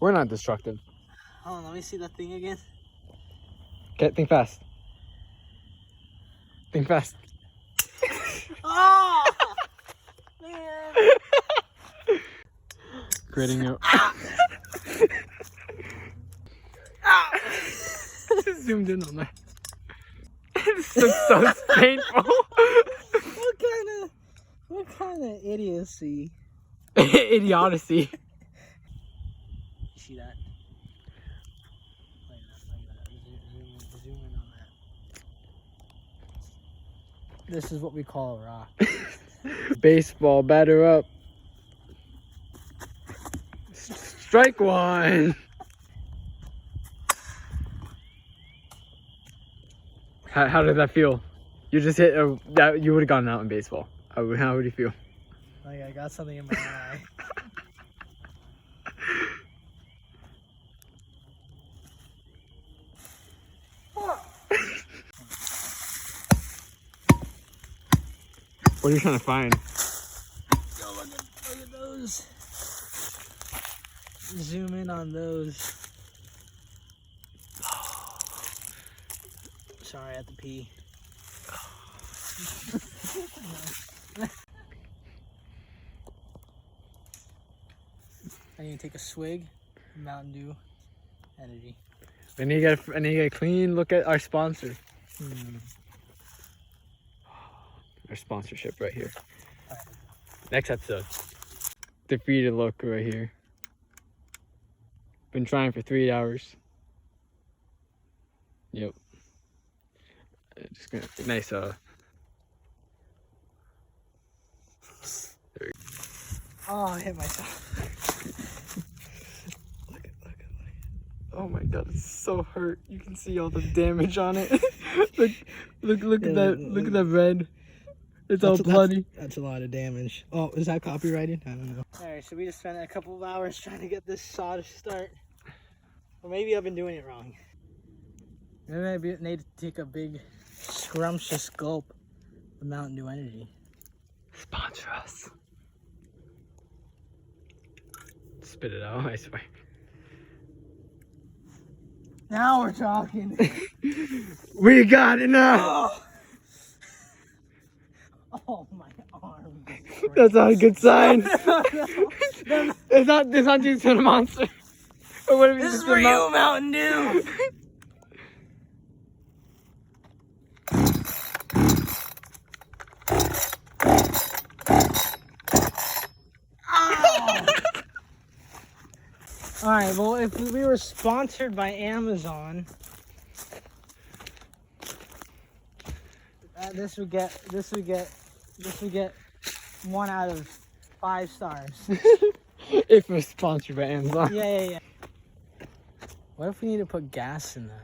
We're not destructive. Hold on, let me see that thing again. Think fast. Think fast. Oh! Man! Creating a... Zoomed in on that. This looks so painful. What kind of idiocy? Idiocy. You see that? Look at that. Zoom in on that. This is what we call a rock. Baseball, batter up. Strike one. How did that feel? You just hit that. You would have gotten out in baseball. How would you feel? Like I got something in my eye. What are you trying to find? Yo, look at those. Zoom in on those. Sorry, I have to pee. I need to take a swig of Mountain Dew Energy. I need to get a clean look at our sponsor. Our sponsorship right here. Next episode. Defeated look right here. Been trying for 3 hours. Yep. Just gonna nice Oh, I hit myself. Look at. Oh my god, it's so hurt. You can see all the damage on it. look at that. Look at that red. It's all bloody. That's a lot of damage. Oh, is that copyrighted? I don't know. Alright, so we just spent a couple of hours trying to get this saw to start. Or maybe I've been doing it wrong. Maybe I need to take a big scrumptious gulp of Mountain Dew Energy. Sponsor us. Spit it out, I swear. Now we're talking. We got enough! Oh, my arm. That's not a good sign. It's not just a monster. Or what if it's This is just for a you, Mountain Dew. Alright, well, if we were sponsored by Amazon, this would get 1 out of 5 stars. If we're sponsored by Amazon. Yeah. What if we need to put gas in that?